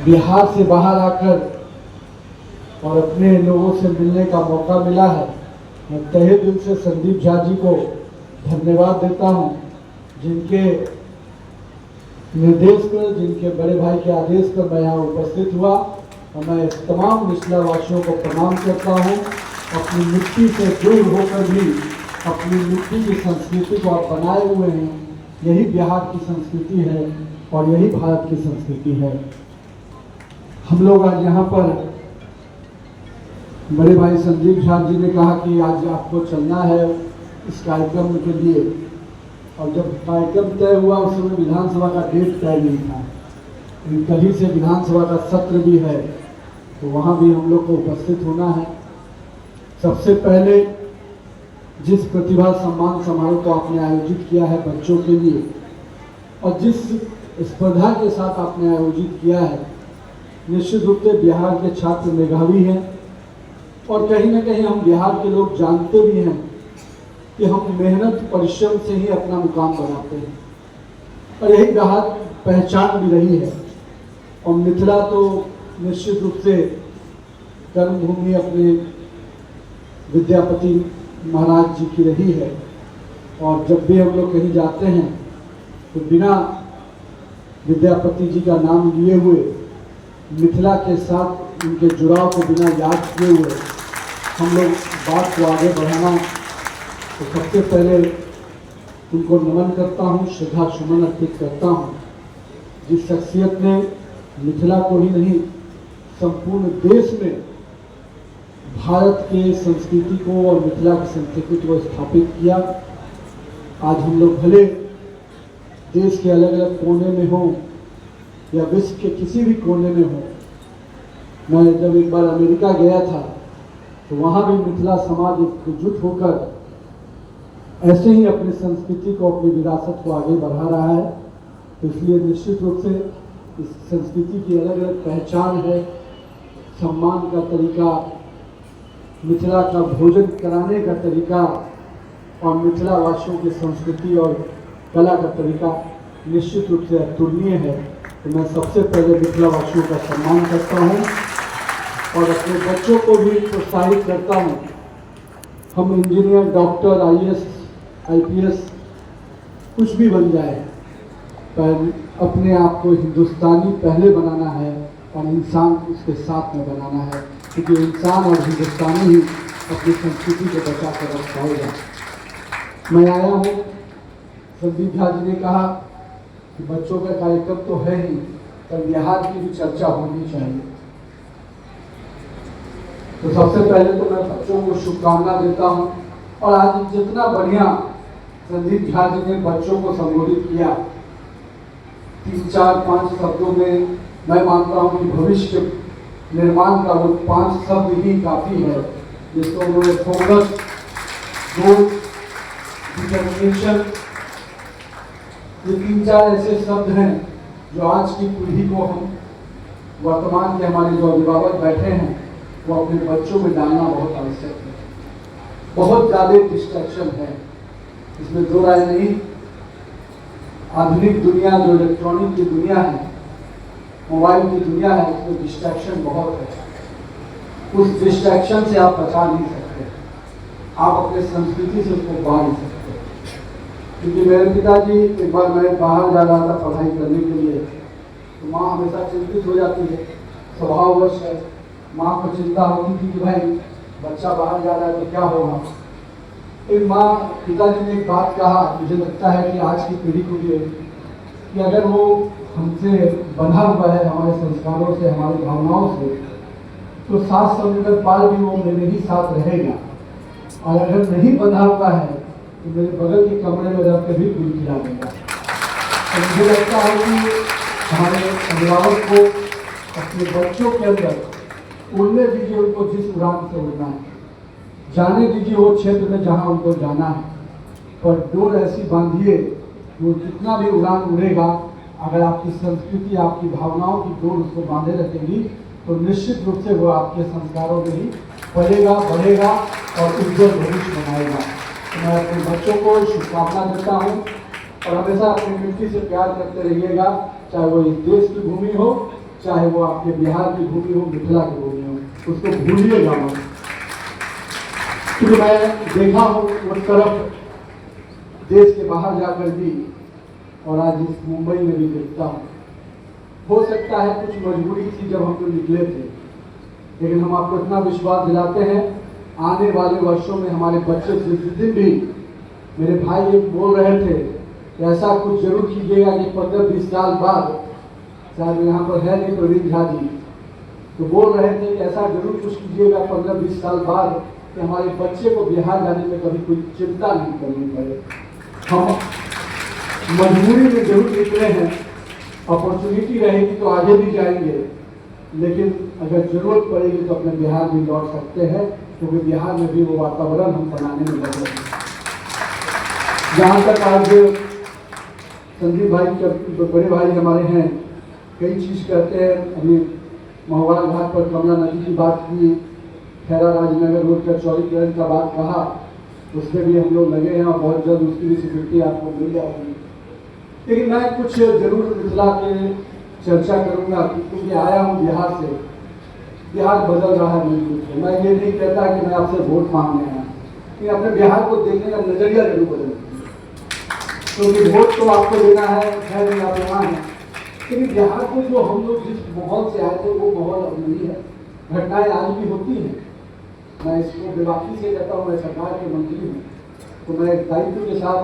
बिहार से बाहर आकर और अपने लोगों से मिलने का मौका मिला है। मैं तहे दिल से संदीप झा जी को धन्यवाद देता हूं, जिनके निर्देश पर, जिनके बड़े भाई के आदेश पर मैं यहाँ उपस्थित हुआ। और मैं तमाम निचला वासियों को प्रणाम करता हूँ। अपनी मिट्टी से दूर होकर भी अपनी मिट्टी की संस्कृति को आप बनाए हुए हैं। यही बिहार की संस्कृति है और यही भारत की संस्कृति है। हम लोग आज यहाँ पर, बड़े भाई संदीप झा जी ने कहा कि आज आपको चलना है इस कार्यक्रम के लिए, और जब कार्यक्रम तय हुआ उस समय विधानसभा का डेट तय नहीं था। कल से विधानसभा का सत्र भी है, तो वहाँ भी हम लोग को उपस्थित होना है। सबसे पहले जिस प्रतिभा सम्मान समारोह को आपने आयोजित किया है बच्चों के लिए, और जिस स्पर्धा के साथ आपने आयोजित किया है, निश्चित रूप से बिहार के छात्र मेधावी हैं। और कहीं ना कहीं हम बिहार के लोग जानते भी हैं कि हम मेहनत परिश्रम से ही अपना मुकाम बनाते हैं, और यही बिहार पहचान भी रही है। और मिथिला तो निश्चित रूप से कर्मभूमि अपने विद्यापति महाराज जी की रही है। और जब भी हम लोग कहीं जाते हैं तो बिना विद्यापति जी का नाम लिए हुए, मिथिला के साथ उनके जुड़ाव को बिना याद किए हुए हम लोग बात को आगे बढ़ाना, तो सबसे पहले उनको नमन करता हूँ, श्रद्धा सुमन अर्पित करता हूँ। जिस शख्सियत ने मिथिला को ही नहीं संपूर्ण देश में भारत के संस्कृति को और मिथिला की संस्कृति को स्थापित किया। आज हम लोग भले देश के अलग अलग कोने में हों या विश्व के किसी भी कोने में हों, मैं जब एक बार अमेरिका गया था तो वहाँ भी मिथिला समाज एकजुट होकर ऐसे ही अपनी संस्कृति को, अपनी विरासत को आगे बढ़ा रहा है। तो इसलिए निश्चित रूप से इस संस्कृति की अलग अलग पहचान है, सम्मान का तरीका, मिथिला का भोजन कराने का तरीका और मिथिला वासियों की संस्कृति और कला का तरीका निश्चित रूप से अतुलनीय है। तो मैं सबसे पहले मिथिला वासियों का सम्मान करता हूँ और अपने बच्चों को भी प्रोत्साहित करता हूँ। हम इंजीनियर, डॉक्टर, IAS, IPS कुछ भी बन जाए, पर अपने आप को हिंदुस्तानी पहले बनाना है और इंसान उसके साथ में बनाना है, क्योंकि इंसान और हिंदुस्तानी ही अपनी संस्कृति को बचा कर रख पाएगा। मैं आया हूँ, संदीप झा जी ने कहा कि बच्चों का कार्यक्रम तो है ही, पर बिहार की भी चर्चा होनी चाहिए। तो सबसे पहले तो मैं बच्चों को शुभकामना देता हूँ। और आज जितना बढ़िया संदीप झा जी ने बच्चों को संबोधित किया, 3, 4, 5 शब्दों में मैं मानता हूँ कि भविष्य निर्माण का वो 5 शब्द ही काफ़ी है, जिसको उन्होंने फोकस, गोल, डिटर्मिनेशन, ये 3-4 ऐसे शब्द हैं जो आज की पीढ़ी को, हम वर्तमान के हमारे जो अभिभावक बैठे हैं, वो अपने बच्चों में डालना बहुत आवश्यक है। बहुत ज़्यादा डिस्ट्रैक्शन है, इसमें दो राय नहीं। आधुनिक दुनिया जो इलेक्ट्रॉनिक की दुनिया है, मोबाइल की दुनिया है, उसमें डिस्ट्रैक्शन बहुत है। उस डिस्ट्रैक्शन से आप बचा नहीं सकते, आप अपने संस्कृति से उसको बाहर नहीं सकते। क्योंकि मेरे पिताजी, एक बार मैं बाहर जा रहा था पढ़ाई करने के लिए, तो माँ हमेशा चिंतित हो जाती है, स्वभाववश है। माँ को चिंता होती थी कि भाई बच्चा बाहर जा रहा है तो क्या होगा। एक माँ, पिताजी ने एक बात कहा, मुझे लगता है कि आज की पीढ़ी को भी, कि अगर वो हमसे बंधा हुआ है, हमारे संस्कारों से, हमारी भावनाओं से, तो 7 समुंदर पार भी वो मेरे ही साथ रहेगा। और अगर नहीं बंधा हुआ है तो मेरे बगल के कमरे में रह के भी गुल खिला देगा। तो मुझे लगता है कि हमारे अभिभावक को अपने बच्चों के अंदर उड़ने दीजिए, उनको जिस उड़ान से उड़ना है, जाने दीजिए वो क्षेत्र में जहाँ उनको जाना है, पर डोर ऐसी बांधिए वो जितना भी उड़ान उड़ेगा, अगर आपकी संस्कृति, आपकी भावनाओं की डोर उसको बांधे रखेंगी, तो निश्चित रूप से वो आपके संस्कारों में ही पलेगा, बढ़ेगा और उज्जवल भविष्य बनाएगा। तो मैं अपने बच्चों को शुभकामना देता हूँ और हमेशा अपनी मिट्टी से प्यार करते रहिएगा, चाहे वो इस देश की भूमि हो, चाहे वो आपके बिहार की भूमि हो, मिथिला की भूमि हो, उसको भूलिएगा मत। क्योंकि मैं देखा हूँ उस तरफ देश के बाहर जाकर भी, और आज इस मुंबई में भी देखता हूँ। हो सकता है कुछ मजबूरी थी जब हम लोग निकले थे, लेकिन हम आपको इतना विश्वास दिलाते हैं, आने वाले वर्षों में हमारे बच्चे जिस दिन भी, मेरे भाई ये बोल रहे थे कि ऐसा कुछ जरूर कीजिएगा कि 15-20 साल बाद, शायद यहाँ पर है नहीं प्रवीण झा जी, तो बोल रहे थे कि ऐसा जरूर कुछ कीजिएगा 15-20 साल बाद कि हमारे बच्चे को बिहार जाने में कभी कोई चिंता नहीं करनी पड़े। हम मजबूरी में जरूर निकले हैं, अपॉर्चुनिटी रहेगी तो आगे भी जाएंगे, लेकिन अगर जरूरत पड़ेगी तो अपने बिहार भी लौट सकते हैं, क्योंकि बिहार में भी वो वातावरण हम बनाने में लगे हैं। जहाँ तक आज संदीप भाई के बड़े भाई हमारे हैं, कई चीज़ कहते हैं। अभी महुआ घाट पर कमला नदी की बात की, खैरा राजनगर रोड का चौड़ीकरण का बात कहा, उसमें भी हम लोग लगे हैं और बहुत जल्द उसकी भी स्वीकृति आपको मिल जाएगी। लेकिन मैं कुछ जरूर मिथिला के चर्चा करूंगा, क्योंकि आया हूँ बिहार से। बिहार बदल रहा है मजबूत है। मैं ये नहीं कहता कि मैं आपसे वोट मांगने आया, लेकिन अपने बिहार को देखने का नजरिया जरूर बदल, क्योंकि वोट तो आपको देना है, खैर आप यहाँ है, लेकिन बिहार को जो हम लोग जिस माहौल से आए थे वो माहौल अब नहीं है। घटनाएं आज भी होती हैं। मैं इसको बेबाकी से कहता हूँ, मैं सरकार के मंत्री हूँ, तो मैं दायित्व के साथ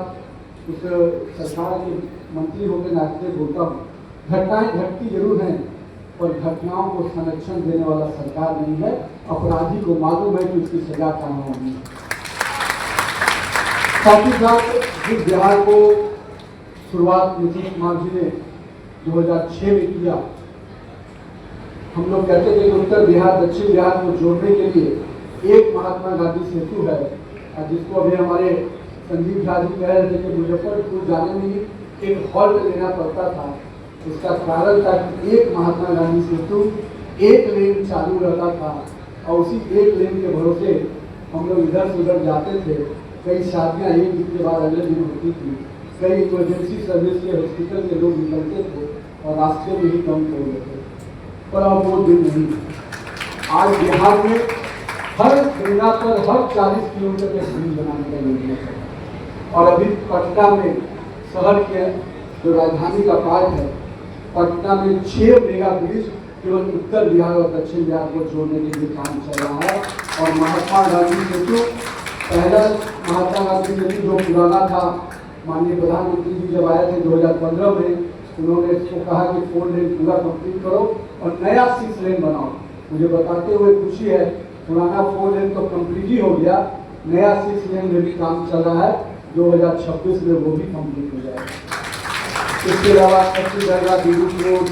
उस सरकार के मंत्री होकर नाचते बोलता हूँ। घटनाएं घटती जरूर हैं, पर घटनाओं को संरक्षण देने वाला सरकार नहीं है। अपराधी को मालूम है कि उसकी सजा कहाँ होगी। साथ ही साथ जिस बिहार को शुरुआत नीतीश कुमार जी ने 2006 में किया, हम लोग कहते थे कि उत्तर बिहार दक्षिण बिहार को जोड़ने के लिए एक महात्मा गांधी सेतु है, जिसको अभी हमारे संदीप झा जी कह रहे थे कि मुजफ्फरपुर जाने में एक हॉल्ट लेना पड़ता था। इसका कारण था कि एक महात्मा गांधी सेतु एक लेन चालू रहता था, और उसी एक लेन के भरोसे हम लोग इधर से उधर जाते थे। कई शादियाँ एक दिन के बाद अगले दिन होती थी, कई इमरजेंसी सर्विस के हॉस्पिटल के लोग निकलते थे और रास्ते में ही कम हो लेते, पर अब वो दिन नहीं है। आज बिहार में हर गंगा पर हर 40 किलोमीटर में ब्रिज बनाने का योजना है, और अभी पटना में शहर के जो राजधानी का पार्ट है, पटना में 6 मेगा ब्रिज केवल उत्तर बिहार और दक्षिण बिहार को जोड़ने के लिए काम चल रहा है। और महात्मा गांधी सेतु, पहला महात्मा गांधी सेतु जो पुराना था, माननीय प्रधानमंत्री जी जब आए थे 2015 में, उन्होंने इसको कहा कि 4 लेन पूरा कंप्लीट करो और नया 6 लेन बनाओ। मुझे बताते हुए खुशी है, पुराना 4 लेन तो कंप्लीट ही हो गया, नया 6 लेन में भी काम चल रहा है, 2026 में वो भी कंप्लीट हो जाएगा। इसके अलावा कच्ची दरगाह बीरू रोड,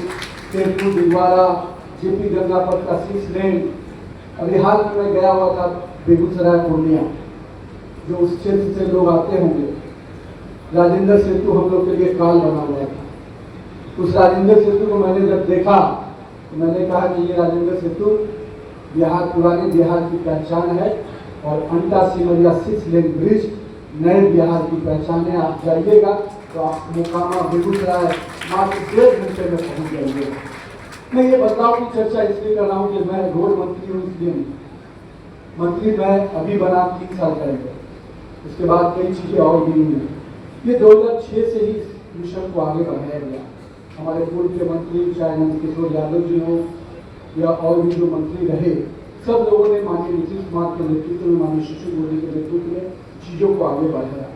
तेरपुर दिलवाड़ा, जेपी गंगा पथ का 6 लेन। अभी हाल में मैं गया हुआ था बेगूसराय पूर्णिया, जो उस क्षेत्र से लोग आते होंगे, राजेंद्र सेतु हम लोग के लिए काल बना हुआ था। उस राजेंद्र सेतु को मैंने जब देखा तो मैंने कहा कि ये राजेंद्र सेतु बिहार, पुराने बिहार की पहचान है, और अंटा सिमरिया 6 लेन ब्रिज नए बिहार की पहचान है। आप जाइएगा तो आप मोकामा बेगूसराय मात्र 1.5 घंटे में पहुँच जाइएगा। मैं ये बदलाव की चर्चा इसलिए कर रहा हूँ कि मैं रोड मंत्री हूँ, इसलिए मंत्री मैं अभी बना 3 साल करेंगे, उसके बाद कई चीज़ें और भी हुई हैं। ये 2006 से ही मिशन को आगे बढ़ाया गया। हमारे पूर्व के मंत्री चाहे नंद किशोर यादव जी हो या और भी जो मंत्री रहे, सब लोगों ने माननीय नीतीश कुमार के नेतृत्व में, माननीय सुशील मोदी के नेतृत्व में चीज़ों को आगे बढ़ाया,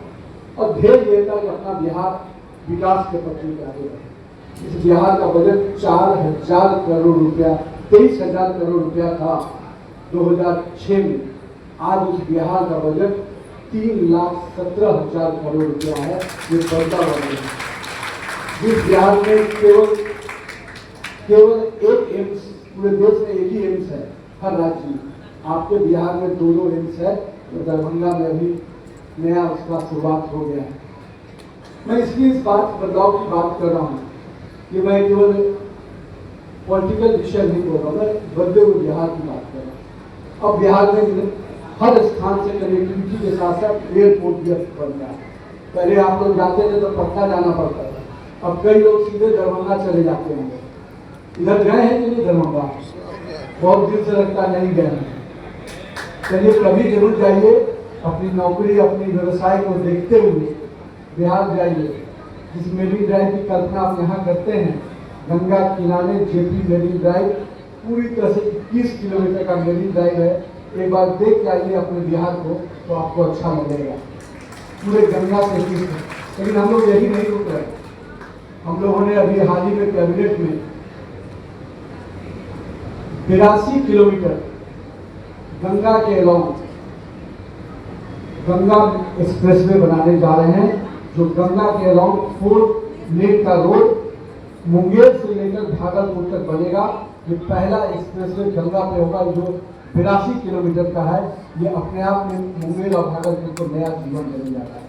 और ध्येय ये था कि अपना बिहार विकास के पटरी पर आगे बढ़े। इस बिहार का बजट 4,000 करोड़ रुपया, 23,000 करोड़ रुपया था 2006 में। आज उस बिहार का बजट 3,17,000 करोड़ रुपया है। ये बढ़ता बढ़ रहा है। जिस बिहार में केवल एक एम्स, पूरे देश में एक ही एम्स है हर राज्य में, आपके बिहार में 2 एम्स है, तो दरभंगा में अभी नया उसका शुरुआत हो गया है। मैं इसलिए इस बदलाव की बात कर रहा हूँ कि मैं केवल पॉलिटिकल विषय नहीं बोल रहा, मैं बदले हुए बिहार की बात कर रहा हूँ। अब बिहार में हर स्थान से कनेक्टिविटी के साथ साथ एयरपोर्ट भी बन गया। पहले आप लोग जाते थे तो पटना जाना पड़ता था, अब कई लोग सीधे दरभंगा चले जाते होंगे। इधर गए हैं कि नहीं दरभंगा? बहुत दिन से लगता नहीं गए हैं। चलिए कभी जरूर जाइए, अपनी नौकरी अपनी व्यवसाय को देखते हुए बिहार जाइए। जिस मेरीन ड्राइव की कल्पना आप यहाँ करते हैं, गंगा किनारे जेपी मेरीन ड्राइव पूरी तरह से 21 किलोमीटर का मेरीन ड्राइव है। एक बार देख के आइए अपने बिहार को, तो आपको अच्छा लगेगा। पूरे गंगा से तीर्थ। लेकिन हम लोग यही नहीं रुक रहे। हम लोगों ने अभी हाल ही में कैबिनेट में 82 किलोमीटर गंगा के अलावा गंगा एक्सप्रेसवे बनाने जा रहे हैं, जो गंगा के अलावा 4 लेन का रोड मुंगेर से लेकर भागलपुर तक बनेगा। ये पहला एक्सप्रेसवे गंगा पे होगा जो 82 किलोमीटर का है। ये अपने आप में मुंगेर और भागलपुर को नया जीवन देने जा रहा है।